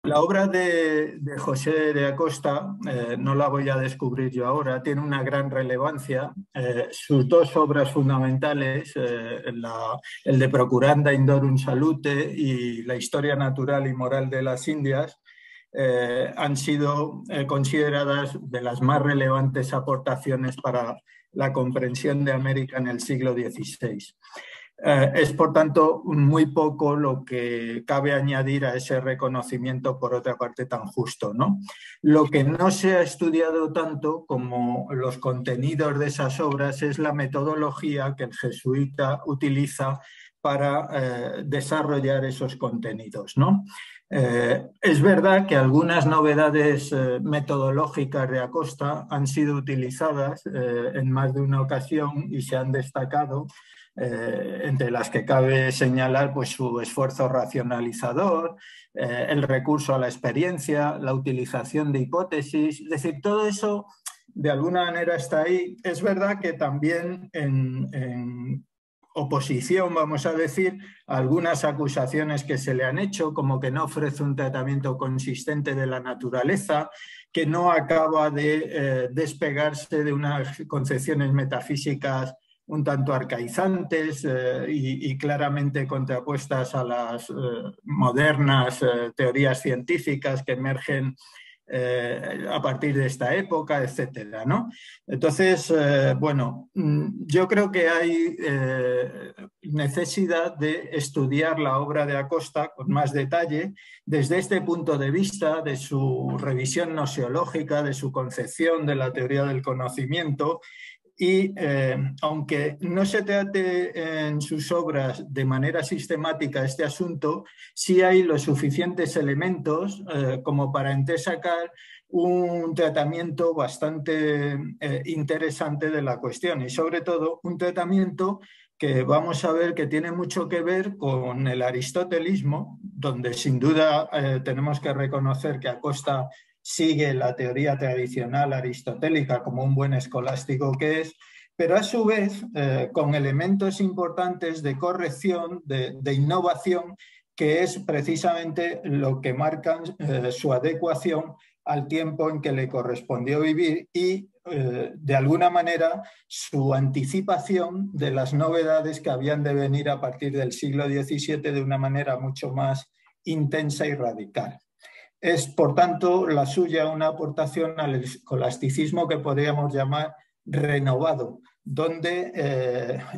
La obra de José de Acosta, no la voy a descubrir yo ahora, tiene una gran relevancia. Sus dos obras fundamentales, el de Procuranda Indorum Salute y La historia natural y moral de las Indias, han sido consideradas de las más relevantes aportaciones para la comprensión de América en el siglo XVI. Es, por tanto, muy poco lo que cabe añadir a ese reconocimiento, por otra parte, tan justo, ¿no? Lo que no se ha estudiado tanto como los contenidos de esas obras es la metodología que el jesuita utiliza para desarrollar esos contenidos, ¿no? Es verdad que algunas novedades metodológicas de Acosta han sido utilizadas en más de una ocasión y se han destacado, entre las que cabe señalar pues, su esfuerzo racionalizador, el recurso a la experiencia, la utilización de hipótesis, es decir, todo eso de alguna manera está ahí. Es verdad que también en oposición, vamos a decir, a algunas acusaciones que se le han hecho, como que no ofrece un tratamiento consistente de la naturaleza, que no acaba de despegarse de unas concepciones metafísicas un tanto arcaizantes y claramente contrapuestas a las modernas teorías científicas que emergen a partir de esta época, etcétera, ¿no? Entonces, bueno, yo creo que hay necesidad de estudiar la obra de Acosta con más detalle desde este punto de vista de su revisión gnoseológica, de su concepción de la teoría del conocimiento. Y aunque no se trate en sus obras de manera sistemática este asunto, sí hay los suficientes elementos como para sacar un tratamiento bastante interesante de la cuestión y sobre todo un tratamiento que vamos a ver que tiene mucho que ver con el aristotelismo, donde sin duda tenemos que reconocer que Acosta sigue la teoría tradicional aristotélica como un buen escolástico que es, pero a su vez con elementos importantes de corrección, de innovación, que es precisamente lo que marcan su adecuación al tiempo en que le correspondió vivir y, de alguna manera, su anticipación de las novedades que habían de venir a partir del siglo XVII de una manera mucho más intensa y radical. Es, por tanto, la suya una aportación al escolasticismo que podríamos llamar renovado, donde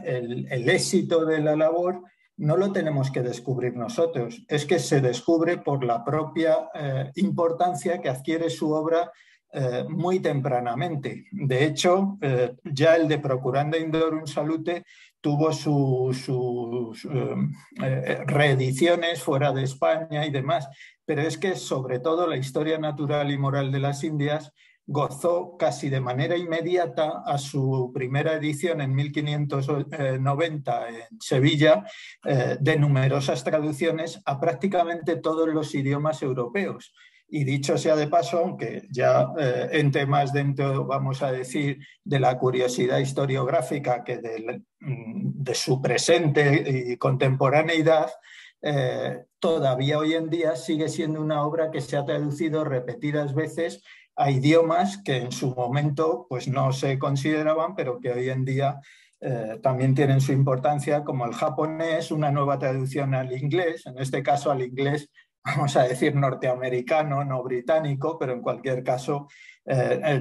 el éxito de la labor no lo tenemos que descubrir nosotros, es que se descubre por la propia importancia que adquiere su obra muy tempranamente. De hecho, ya el de Procuranda Indorum Salute tuvo sus reediciones fuera de España y demás, pero es que sobre todo la historia natural y moral de las Indias gozó casi de manera inmediata a su primera edición en 1590 en Sevilla de numerosas traducciones a prácticamente todos los idiomas europeos. Y dicho sea de paso, aunque ya entre más dentro, vamos a decir, de la curiosidad historiográfica que de su presente y contemporaneidad, todavía hoy en día sigue siendo una obra que se ha traducido repetidas veces a idiomas que en su momento pues, no se consideraban, pero que hoy en día también tienen su importancia, como el japonés, una nueva traducción al inglés, en este caso al inglés, vamos a decir, norteamericano, no británico, pero en cualquier caso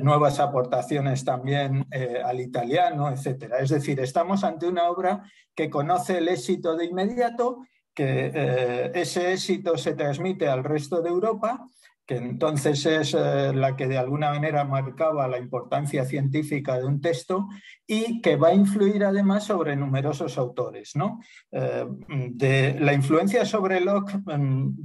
nuevas aportaciones también al italiano, etcétera. Es decir, estamos ante una obra que conoce el éxito de inmediato, que ese éxito se transmite al resto de Europa, que entonces es la que de alguna manera marcaba la importancia científica de un texto y que va a influir además sobre numerosos autores, ¿no? De la influencia sobre Locke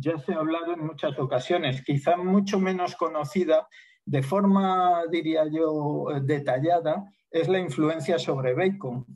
ya se ha hablado en muchas ocasiones, quizá mucho menos conocida, de forma, diría yo, detallada, es la influencia sobre Bacon.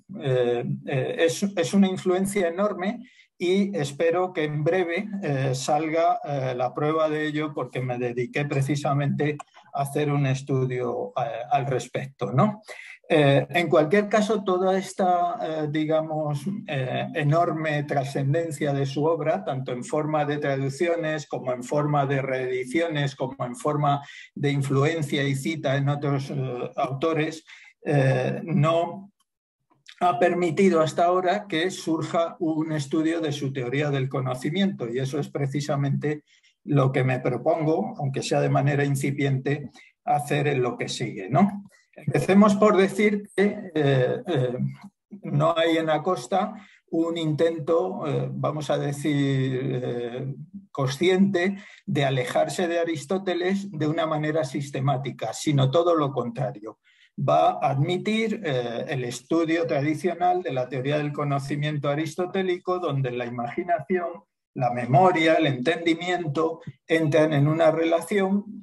Es una influencia enorme y espero que en breve salga la prueba de ello porque me dediqué precisamente a hacer un estudio al respecto, ¿no? En cualquier caso, toda esta, digamos, enorme trascendencia de su obra, tanto en forma de traducciones como en forma de reediciones, como en forma de influencia y cita en otros autores, no ha permitido hasta ahora que surja un estudio de su teoría del conocimiento, y eso es precisamente lo que me propongo, aunque sea de manera incipiente, hacer en lo que sigue, ¿no? Empecemos por decir que no hay en Acosta un intento, vamos a decir, consciente de alejarse de Aristóteles de una manera sistemática, sino todo lo contrario. Va a admitir el estudio tradicional de la teoría del conocimiento aristotélico, donde la imaginación, la memoria, el entendimiento entran en una relación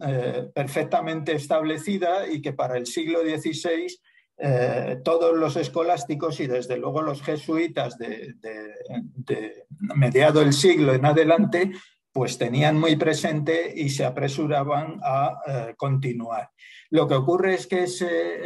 perfectamente establecida y que para el siglo XVI todos los escolásticos y desde luego los jesuitas de mediado el siglo en adelante pues tenían muy presente y se apresuraban a continuar. Lo que ocurre es que ese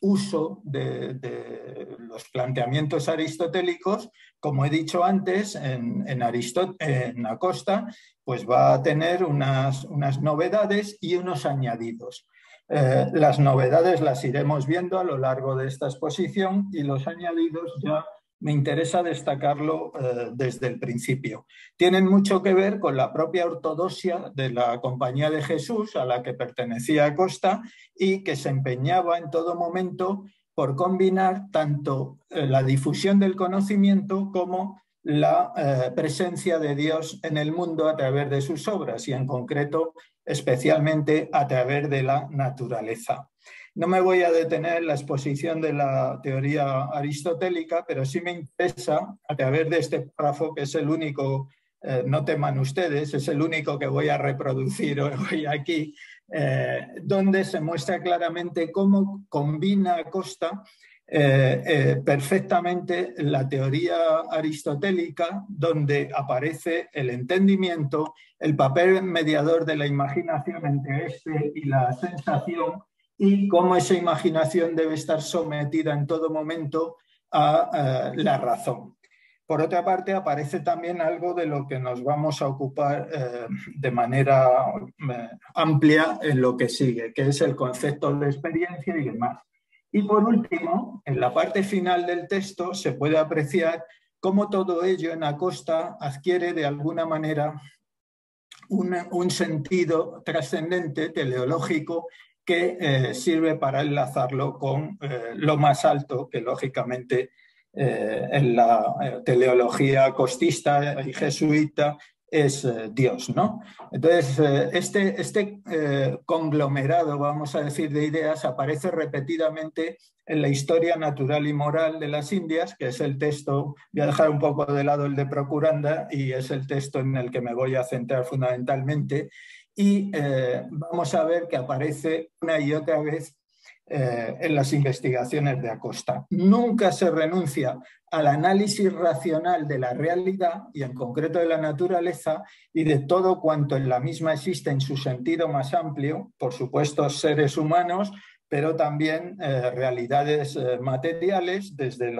uso de los planteamientos aristotélicos, como he dicho antes, en Acosta, pues va a tener unas novedades y unos añadidos. Las novedades las iremos viendo a lo largo de esta exposición y los añadidos ya me interesa destacarlo desde el principio. Tienen mucho que ver con la propia ortodoxia de la Compañía de Jesús, a la que pertenecía Acosta, y que se empeñaba en todo momento por combinar tanto la difusión del conocimiento como la presencia de Dios en el mundo a través de sus obras y en concreto especialmente a través de la naturaleza. No me voy a detener en la exposición de la teoría aristotélica, pero sí me interesa, a través de este párrafo, que es el único, no teman ustedes, es el único que voy a reproducir hoy aquí, donde se muestra claramente cómo combina Acosta perfectamente la teoría aristotélica, donde aparece el entendimiento, el papel mediador de la imaginación entre este y la sensación, y cómo esa imaginación debe estar sometida en todo momento a la razón. Por otra parte, aparece también algo de lo que nos vamos a ocupar de manera amplia en lo que sigue, que es el concepto de experiencia y demás. Y por último, en la parte final del texto se puede apreciar cómo todo ello en Acosta adquiere de alguna manera un sentido trascendente, teleológico, que sirve para enlazarlo con lo más alto, que lógicamente en la teleología costista y jesuita es Dios, ¿no? Entonces, este conglomerado, vamos a decir, de ideas aparece repetidamente en la Historia natural y moral de las Indias, que es el texto, voy a dejar un poco de lado el de Procuranda, y es el texto en el que me voy a centrar fundamentalmente, y vamos a ver que aparece una y otra vez en las investigaciones de Acosta. Nunca se renuncia al análisis racional de la realidad y en concreto de la naturaleza y de todo cuanto en la misma existe en su sentido más amplio, por supuesto seres humanos, pero también realidades materiales, desde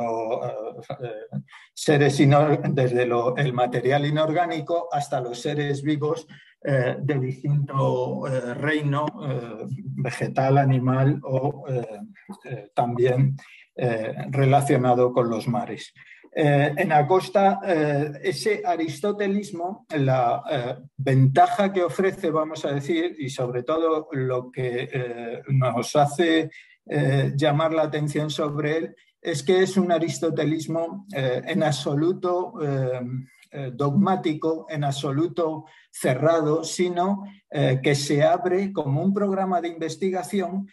el material inorgánico hasta los seres vivos de distinto reino, vegetal, animal o también relacionado con los mares. En Acosta, ese aristotelismo, la ventaja que ofrece, vamos a decir, y sobre todo lo que nos hace llamar la atención sobre él, es que es un aristotelismo en absoluto dogmático, en absoluto cerrado, sino que se abre como un programa de investigación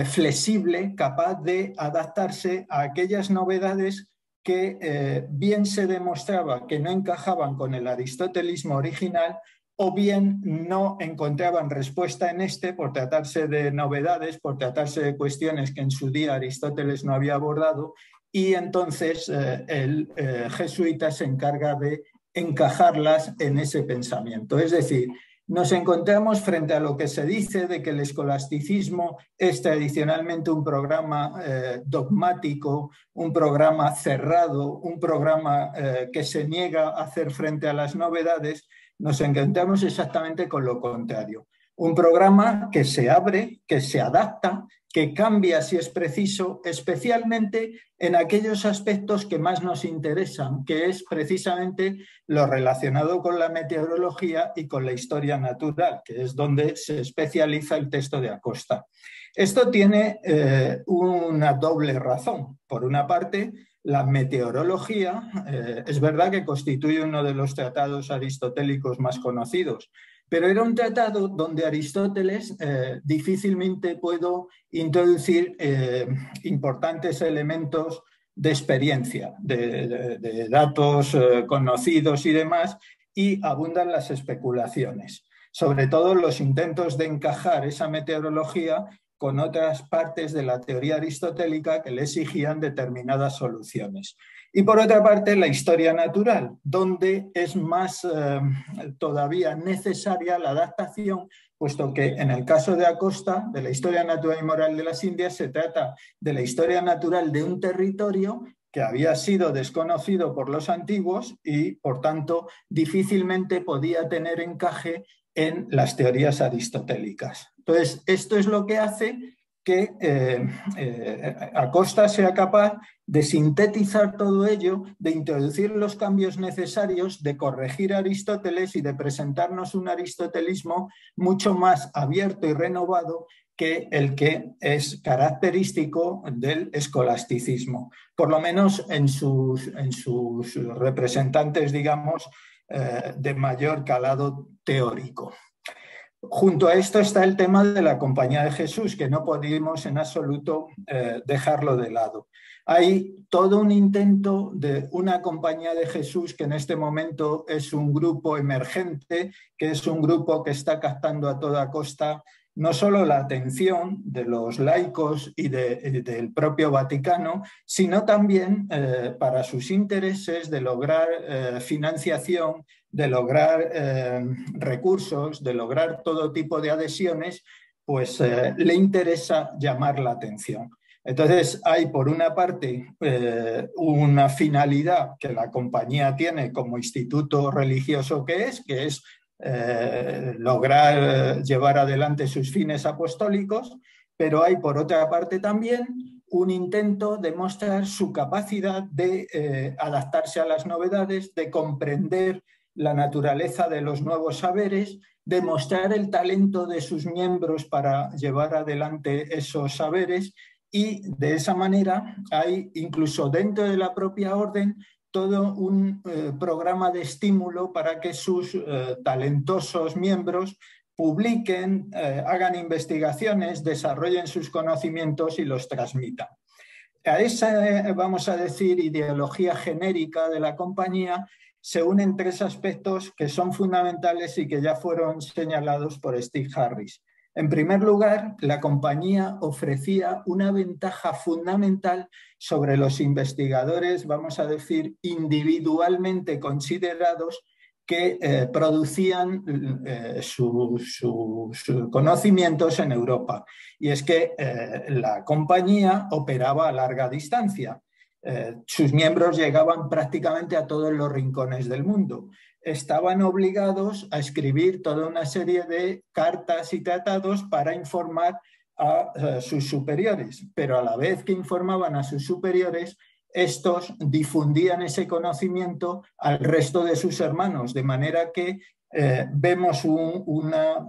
flexible, capaz de adaptarse a aquellas novedades que bien se demostraba que no encajaban con el aristotelismo original o bien no encontraban respuesta en este por tratarse de novedades, por tratarse de cuestiones que en su día Aristóteles no había abordado, y entonces el jesuita se encarga de encajarlas en ese pensamiento. Es decir, nos encontramos frente a lo que se dice de que el escolasticismo es tradicionalmente un programa dogmático, un programa cerrado, un programa que se niega a hacer frente a las novedades. Nos encontramos exactamente con lo contrario. Un programa que se abre, que se adapta, que cambia si es preciso, especialmente en aquellos aspectos que más nos interesan, que es precisamente lo relacionado con la meteorología y con la historia natural, que es donde se especializa el texto de Acosta. Esto tiene una doble razón. Por una parte, la meteorología es verdad que constituye uno de los tratados aristotélicos más conocidos, pero era un tratado donde Aristóteles difícilmente pudo introducir importantes elementos de experiencia, de datos conocidos y demás, y abundan las especulaciones. Sobre todo los intentos de encajar esa meteorología con otras partes de la teoría aristotélica que le exigían determinadas soluciones. Y por otra parte, la historia natural, donde es más todavía necesaria la adaptación, puesto que en el caso de Acosta, de la historia natural y moral de las Indias, se trata de la historia natural de un territorio que había sido desconocido por los antiguos y, por tanto, difícilmente podía tener encaje en las teorías aristotélicas. Entonces, esto es lo que hace que Acosta sea capaz de sintetizar todo ello, de introducir los cambios necesarios, de corregir a Aristóteles y de presentarnos un aristotelismo mucho más abierto y renovado que el que es característico del escolasticismo, por lo menos en sus representantes, digamos, de mayor calado teórico. Junto a esto está el tema de la Compañía de Jesús, que no podemos en absoluto dejarlo de lado. Hay todo un intento de una Compañía de Jesús que en este momento es un grupo emergente, que es un grupo que está captando a toda costa no solo la atención de los laicos y del propio Vaticano, sino también para sus intereses de lograr financiación, de lograr recursos, de lograr todo tipo de adhesiones, pues le interesa llamar la atención. Entonces hay por una parte una finalidad que la compañía tiene como instituto religioso que es lograr llevar adelante sus fines apostólicos, pero hay por otra parte también un intento de mostrar su capacidad de adaptarse a las novedades, de comprender la naturaleza de los nuevos saberes, de mostrar el talento de sus miembros para llevar adelante esos saberes, y de esa manera hay incluso dentro de la propia orden todo un programa de estímulo para que sus talentosos miembros publiquen, hagan investigaciones, desarrollen sus conocimientos y los transmitan. A esa, vamos a decir, ideología genérica de la compañía se unen tres aspectos que son fundamentales y que ya fueron señalados por Steve Harris. En primer lugar, la compañía ofrecía una ventaja fundamental sobre los investigadores, vamos a decir, individualmente considerados que producían sus conocimientos en Europa. Y es que la compañía operaba a larga distancia. Sus miembros llegaban prácticamente a todos los rincones del mundo. Estaban obligados a escribir toda una serie de cartas y tratados para informar a sus superiores, pero a la vez que informaban a sus superiores, estos difundían ese conocimiento al resto de sus hermanos, de manera que vemos una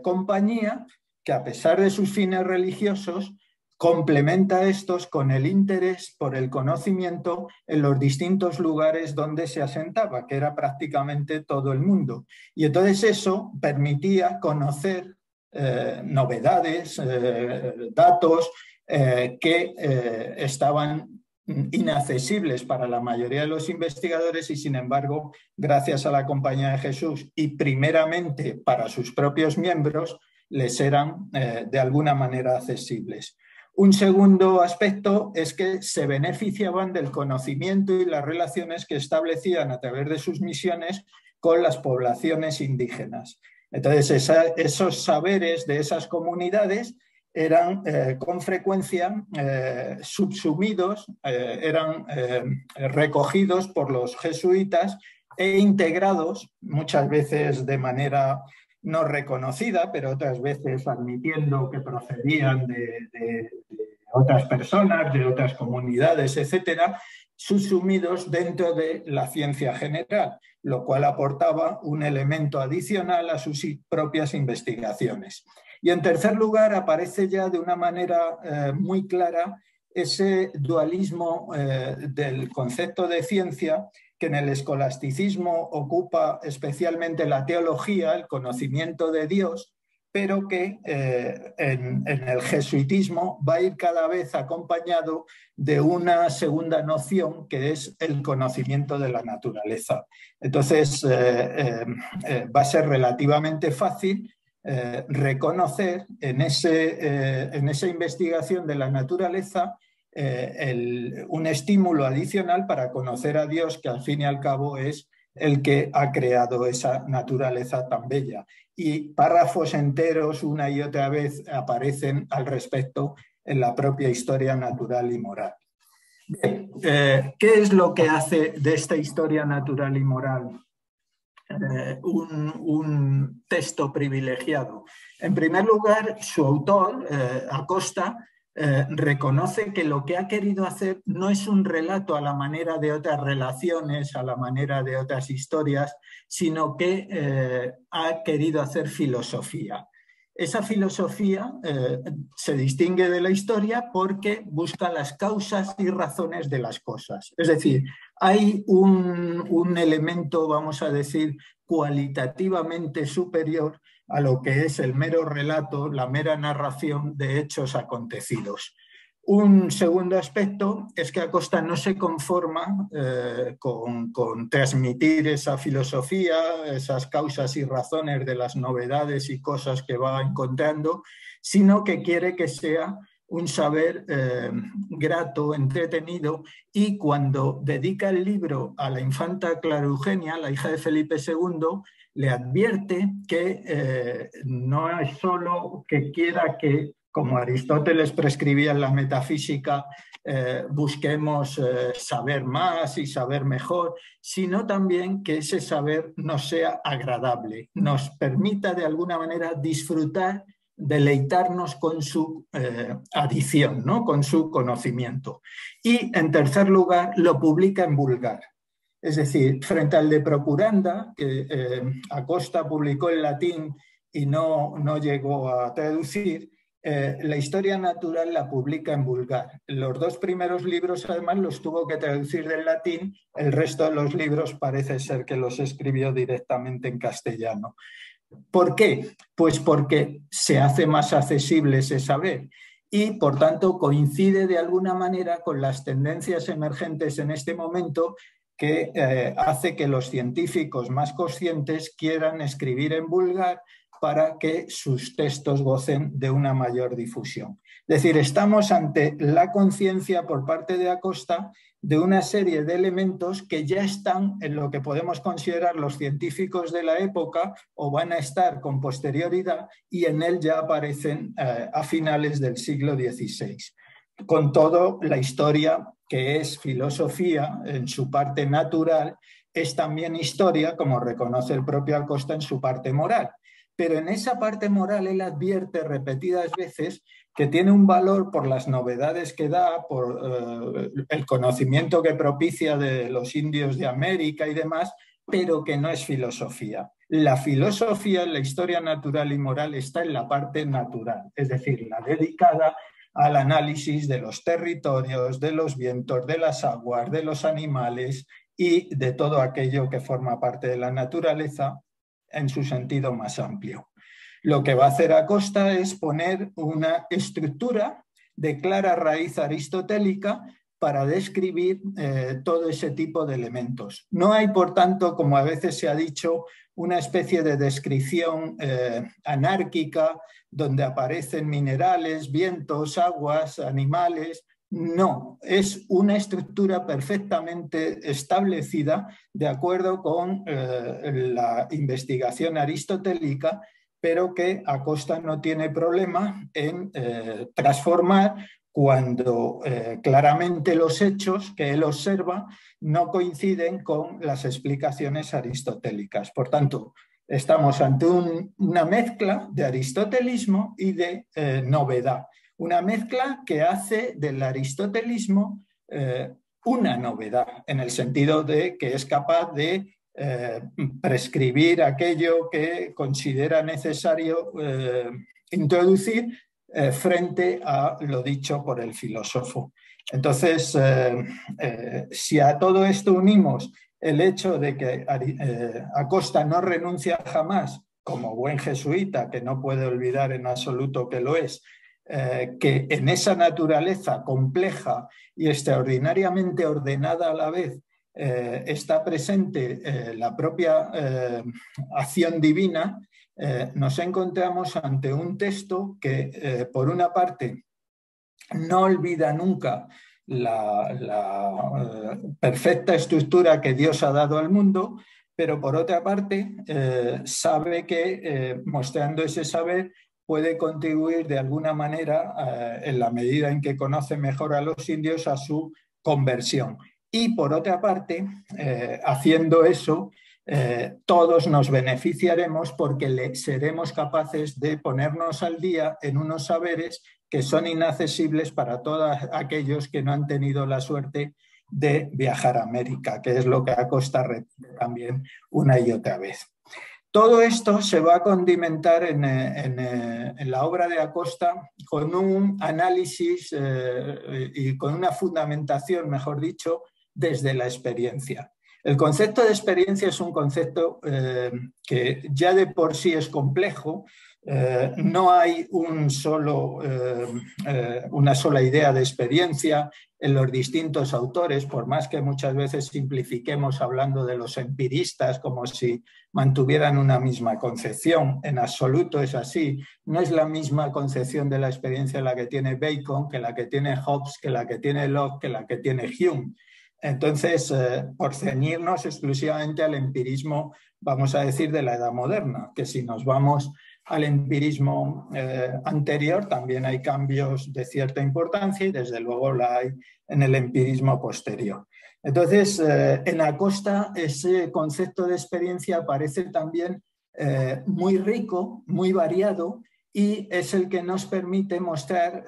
compañía que, a pesar de sus fines religiosos, complementa estos con el interés por el conocimiento en los distintos lugares donde se asentaba, que era prácticamente todo el mundo. Y entonces eso permitía conocer novedades, datos que estaban inaccesibles para la mayoría de los investigadores y, sin embargo, gracias a la Compañía de Jesús y primeramente para sus propios miembros, les eran de alguna manera accesibles. Un segundo aspecto es que se beneficiaban del conocimiento y las relaciones que establecían a través de sus misiones con las poblaciones indígenas. Entonces, esos saberes de esas comunidades eran con frecuencia subsumidos, eran recogidos por los jesuitas e integrados, muchas veces de manera no reconocida, pero otras veces admitiendo que procedían de otras personas, de otras comunidades, etcétera, subsumidos dentro de la ciencia general, lo cual aportaba un elemento adicional a sus propias investigaciones. Y en tercer lugar, aparece ya de una manera muy clara ese dualismo del concepto de ciencia que en el escolasticismo ocupa especialmente la teología, el conocimiento de Dios, pero que en el jesuitismo va a ir cada vez acompañado de una segunda noción que es el conocimiento de la naturaleza. Entonces, va a ser relativamente fácil reconocer en esa investigación de la naturaleza un estímulo adicional para conocer a Dios, que al fin y al cabo es el que ha creado esa naturaleza tan bella. Y párrafos enteros una y otra vez aparecen al respecto en la propia historia natural y moral. Bien, ¿qué es lo que hace de esta historia natural y moral un texto privilegiado? En primer lugar, su autor, Acosta, reconoce que lo que ha querido hacer no es un relato a la manera de otras relaciones, a la manera de otras historias, sino que ha querido hacer filosofía. Esa filosofía se distingue de la historia porque busca las causas y razones de las cosas. Es decir, hay un elemento, vamos a decir, cualitativamente superior a lo que es el mero relato, la mera narración de hechos acontecidos. Un segundo aspecto es que Acosta no se conforma con transmitir esa filosofía, esas causas y razones de las novedades y cosas que va encontrando, sino que quiere que sea un saber grato, entretenido, y cuando dedica el libro a la infanta Clara Eugenia, la hija de Felipe II, le advierte que no es solo que quiera que, como Aristóteles prescribía en la metafísica, busquemos saber más y saber mejor, sino también que ese saber nos sea agradable, nos permita de alguna manera disfrutar, deleitarnos con su adición, ¿no? Con su conocimiento. Y, en tercer lugar, lo publica en vulgar. Es decir, frente al de Procuranda, que Acosta publicó en latín y no llegó a traducir, la historia natural la publica en vulgar. Los dos primeros libros, además, los tuvo que traducir del latín, el resto de los libros parece ser que los escribió directamente en castellano. ¿Por qué? Pues porque se hace más accesible ese saber y, por tanto, coincide de alguna manera con las tendencias emergentes en este momento que hace que los científicos más conscientes quieran escribir en vulgar para que sus textos gocen de una mayor difusión. Es decir, estamos ante la conciencia por parte de Acosta de una serie de elementos que ya están en lo que podemos considerar los científicos de la época o van a estar con posterioridad, y en él ya aparecen a finales del siglo XVI. Con todo, la historia, que es filosofía en su parte natural, es también historia, como reconoce el propio Acosta, en su parte moral. Pero en esa parte moral él advierte repetidas veces que tiene un valor por las novedades que da, por el conocimiento que propicia de los indios de América y demás, pero que no es filosofía. La filosofía en la historia natural y moral está en la parte natural, es decir, la dedicada al análisis de los territorios, de los vientos, de las aguas, de los animales y de todo aquello que forma parte de la naturaleza en su sentido más amplio. Lo que va a hacer Acosta es poner una estructura de clara raíz aristotélica para describir todo ese tipo de elementos. No hay, por tanto, como a veces se ha dicho, una especie de descripción anárquica donde aparecen minerales, vientos, aguas, animales, No, es una estructura perfectamente establecida de acuerdo con la investigación aristotélica, pero que Acosta no tiene problema en transformar cuando claramente los hechos que él observa no coinciden con las explicaciones aristotélicas. Por tanto, estamos ante una mezcla de aristotelismo y de novedad. Una mezcla que hace del aristotelismo una novedad, en el sentido de que es capaz de prescribir aquello que considera necesario introducir frente a lo dicho por el filósofo. Entonces, si a todo esto unimos el hecho de que Acosta no renuncia jamás, como buen jesuita, que no puede olvidar en absoluto que lo es, que en esa naturaleza compleja y extraordinariamente ordenada a la vez está presente la propia acción divina, nos encontramos ante un texto que, por una parte, no olvida nunca la perfecta estructura que Dios ha dado al mundo, pero por otra parte sabe que mostrando ese saber puede contribuir de alguna manera, en la medida en que conoce mejor a los indios, a su conversión. Y por otra parte, haciendo eso, todos nos beneficiaremos porque seremos capaces de ponernos al día en unos saberes que son inaccesibles para todos aquellos que no han tenido la suerte de viajar a América, que es lo que Acosta repite también una y otra vez. Todo esto se va a condimentar en la obra de Acosta con un análisis y con una fundamentación, mejor dicho, desde la experiencia. El concepto de experiencia es un concepto que ya de por sí es complejo. No hay una sola idea de experiencia en los distintos autores, por más que muchas veces simplifiquemos hablando de los empiristas como si mantuvieran una misma concepción. En absoluto es así. No es la misma concepción de la experiencia la que tiene Bacon, que la que tiene Hobbes, que la que tiene Locke, que la que tiene Hume. Entonces, por ceñirnos exclusivamente al empirismo, vamos a decir, de la Edad Moderna, que si nos vamos al empirismo anterior, también hay cambios de cierta importancia y desde luego la hay en el empirismo posterior. Entonces, en Acosta ese concepto de experiencia parece también muy rico, muy variado, y es el que nos permite mostrar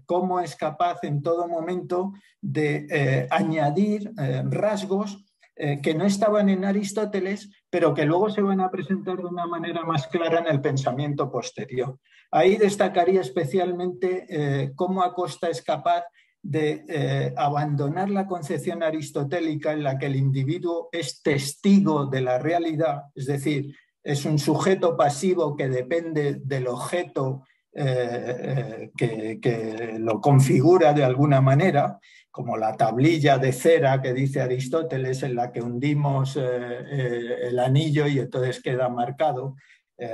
cómo es capaz en todo momento de añadir rasgos que no estaban en Aristóteles, pero que luego se van a presentar de una manera más clara en el pensamiento posterior. Ahí destacaría especialmente cómo Acosta es capaz de abandonar la concepción aristotélica en la que el individuo es testigo de la realidad, es decir, es un sujeto pasivo que depende del objeto que lo configura de alguna manera, como la tablilla de cera que dice Aristóteles en la que hundimos el anillo y entonces queda marcado.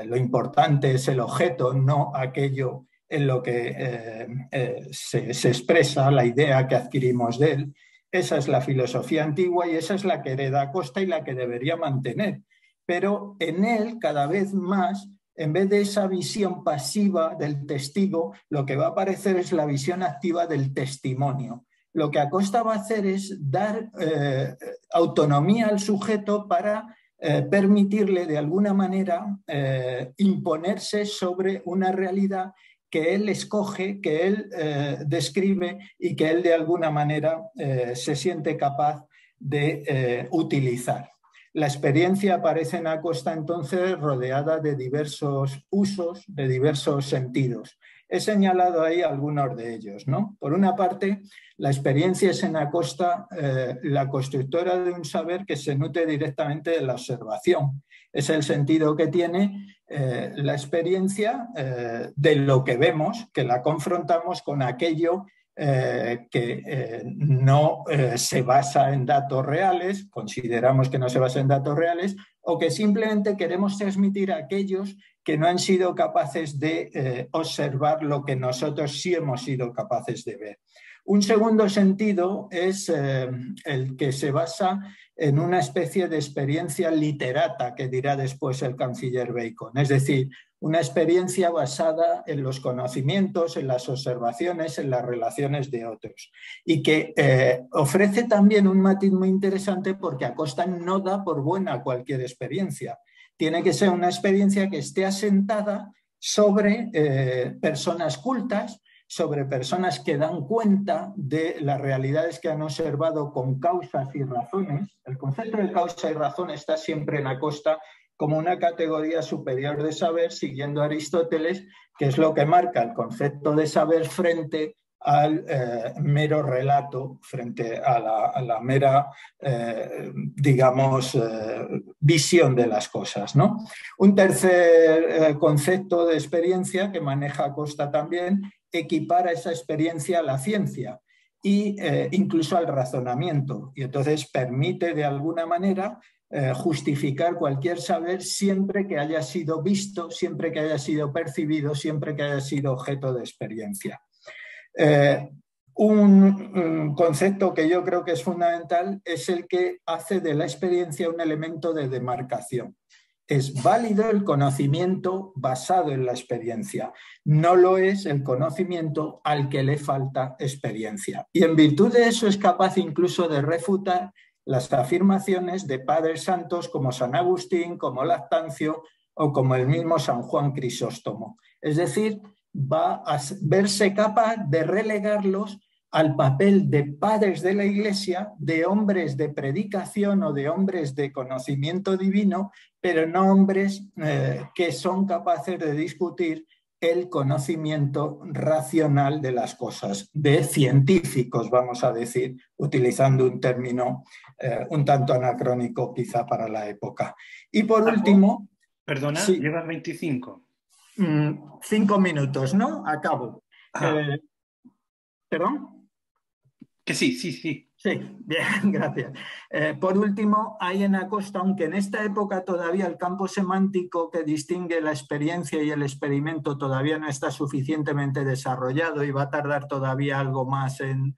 Lo importante es el objeto, no aquello en lo que se expresa la idea que adquirimos de él. Esa es la filosofía antigua y esa es la que hereda Acosta y la que debería mantener. Pero en él cada vez más, en vez de esa visión pasiva del testigo, lo que va a aparecer es la visión activa del testimonio. Lo que Acosta va a hacer es dar autonomía al sujeto para permitirle de alguna manera imponerse sobre una realidad que él escoge, que él describe y que él de alguna manera se siente capaz de utilizar. La experiencia aparece en Acosta entonces rodeada de diversos usos, de diversos sentidos. He señalado ahí algunos de ellos, ¿no? Por una parte, la experiencia es en Acosta la constructora de un saber que se nutre directamente de la observación. Es el sentido que tiene la experiencia de lo que vemos, que la confrontamos con aquello que no se basa en datos reales, consideramos que no se basa en datos reales, o que simplemente queremos transmitir a aquellos que no han sido capaces de observar lo que nosotros sí hemos sido capaces de ver. Un segundo sentido es el que se basa en una especie de experiencia literata, que dirá después el canciller Bacon, es decir, una experiencia basada en los conocimientos, en las observaciones, en las relaciones de otros, y que ofrece también un matiz muy interesante porque Acosta no da por buena cualquier experiencia. Tiene que ser una experiencia que esté asentada sobre personas cultas, sobre personas que dan cuenta de las realidades que han observado con causas y razones. El concepto de causa y razón está siempre en Acosta como una categoría superior de saber, siguiendo a Aristóteles, que es lo que marca el concepto de saber frente al mero relato, frente a la mera, digamos, visión de las cosas, ¿no? Un tercer concepto de experiencia que maneja Acosta también equipara esa experiencia a la ciencia e incluso al razonamiento, y entonces permite de alguna manera justificar cualquier saber siempre que haya sido visto, siempre que haya sido percibido, siempre que haya sido objeto de experiencia. Un concepto que yo creo que es fundamental es el que hace de la experiencia un elemento de demarcación. Es válido el conocimiento basado en la experiencia, no lo es el conocimiento al que le falta experiencia. Y en virtud de eso es capaz incluso de refutar las afirmaciones de padres santos como San Agustín, como Lactancio o como el mismo San Juan Crisóstomo. Es decir, va a verse capaz de relegarlos al papel de padres de la Iglesia, de hombres de predicación o de hombres de conocimiento divino, pero no hombres que son capaces de discutir el conocimiento racional de las cosas, de científicos, vamos a decir, utilizando un término un tanto anacrónico quizá para la época. Y por último... Perdona, sí. Llevas 25. 5 minutos, ¿no? Acabo. ¿Perdón? Que sí. Sí, bien, gracias. Por último, hay en Acosta, aunque en esta época todavía el campo semántico que distingue la experiencia y el experimento todavía no está suficientemente desarrollado y va a tardar todavía algo más en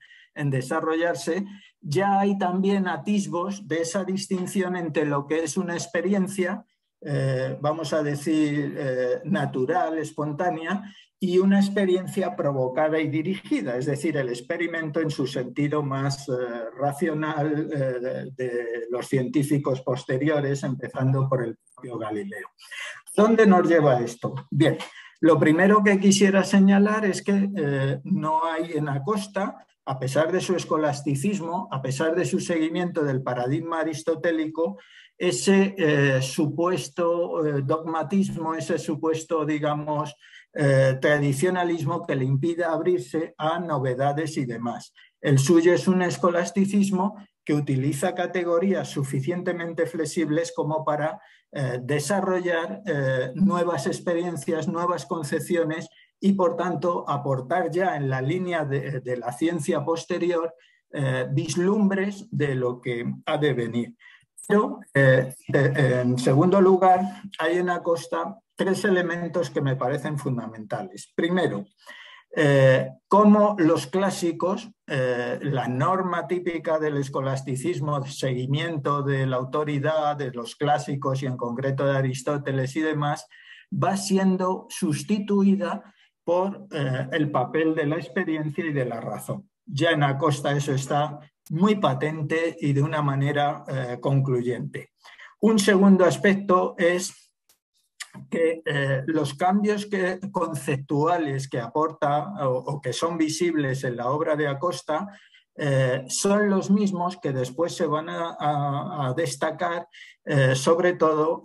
desarrollarse, ya hay también atisbos de esa distinción entre lo que es una experiencia, vamos a decir, natural, espontánea, y una experiencia provocada y dirigida, es decir, el experimento en su sentido más racional de los científicos posteriores, empezando por el propio Galileo. ¿Dónde nos lleva esto? Bien, lo primero que quisiera señalar es que no hay en Acosta, a pesar de su escolasticismo, a pesar de su seguimiento del paradigma aristotélico, ese supuesto dogmatismo, ese supuesto, digamos, tradicionalismo que le impide abrirse a novedades y demás. El suyo es un escolasticismo que utiliza categorías suficientemente flexibles como para desarrollar nuevas experiencias, nuevas concepciones y, por tanto, aportar ya en la línea de la ciencia posterior vislumbres de lo que ha de venir. Pero, en segundo lugar, hay en Acosta 3 elementos que me parecen fundamentales. Primero, cómo los clásicos, la norma típica del escolasticismo, seguimiento de la autoridad de los clásicos y en concreto de Aristóteles y demás, va siendo sustituida por el papel de la experiencia y de la razón. Ya en Acosta eso está muy patente y de una manera concluyente. Un segundo aspecto es que los cambios conceptuales que aporta o que son visibles en la obra de Acosta son los mismos que después se van a destacar, sobre todo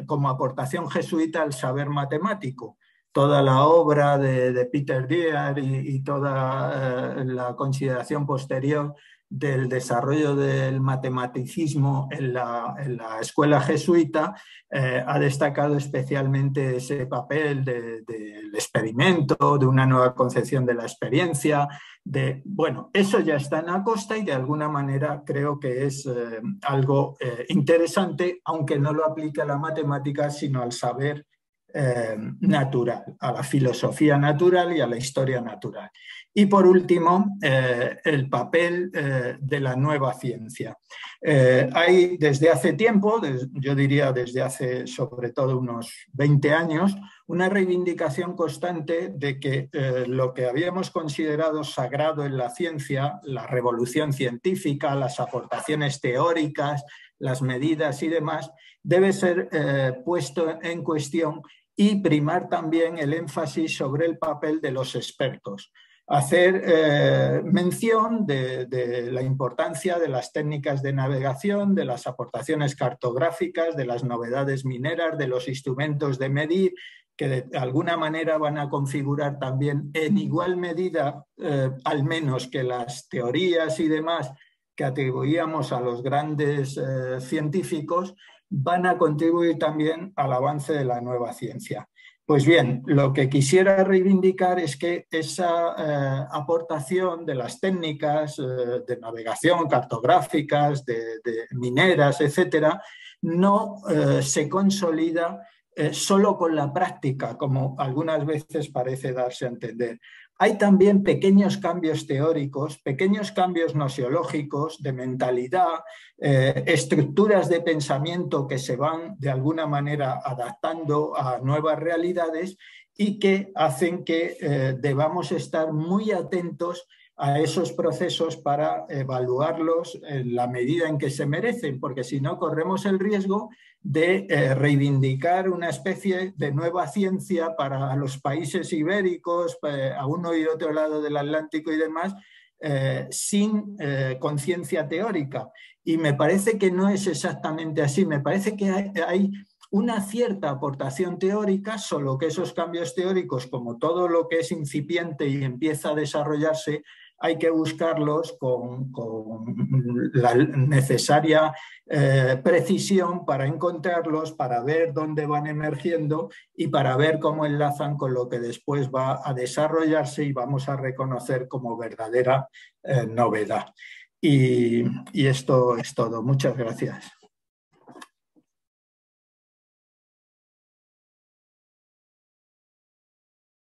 como aportación jesuita al saber matemático. Toda la obra de Peter Dyer y toda la consideración posterior del desarrollo del matematicismo en la escuela jesuita ha destacado especialmente ese papel del experimento, de una nueva concepción de la experiencia. Bueno, eso ya está en Acosta y de alguna manera creo que es algo interesante, aunque no lo aplique a la matemática, sino al saber natural, a la filosofía natural y a la historia natural. Y por último, el papel de la nueva ciencia. Hay desde hace tiempo, yo diría desde hace sobre todo unos 20 años, una reivindicación constante de que lo que habíamos considerado sagrado en la ciencia, la revolución científica, las aportaciones teóricas, las medidas y demás, debe ser puesto en cuestión y primar también el énfasis sobre el papel de los expertos. Hacer mención de la importancia de las técnicas de navegación, de las aportaciones cartográficas, de las novedades mineras, de los instrumentos de medir, que de alguna manera van a configurar también en igual medida, al menos que las teorías y demás que atribuíamos a los grandes científicos, van a contribuir también al avance de la nueva ciencia. Pues bien, lo que quisiera reivindicar es que esa aportación de las técnicas de navegación, cartográficas, de mineras, etcétera, no se consolida solo con la práctica, como algunas veces parece darse a entender. Hay también pequeños cambios teóricos, pequeños cambios nosiológicos, de mentalidad, estructuras de pensamiento que se van de alguna manera adaptando a nuevas realidades y que hacen que debamos estar muy atentos a esos procesos para evaluarlos en la medida en que se merecen, porque si no corremos el riesgo de reivindicar una especie de nueva ciencia para los países ibéricos, a uno y otro lado del Atlántico y demás, sin conciencia teórica. Y me parece que no es exactamente así, me parece que hay una cierta aportación teórica, solo que esos cambios teóricos, como todo lo que es incipiente y empieza a desarrollarse, hay que buscarlos con la necesaria precisión para encontrarlos, para ver dónde van emergiendo y para ver cómo enlazan con lo que después va a desarrollarse y vamos a reconocer como verdadera novedad. Y esto es todo. Muchas gracias.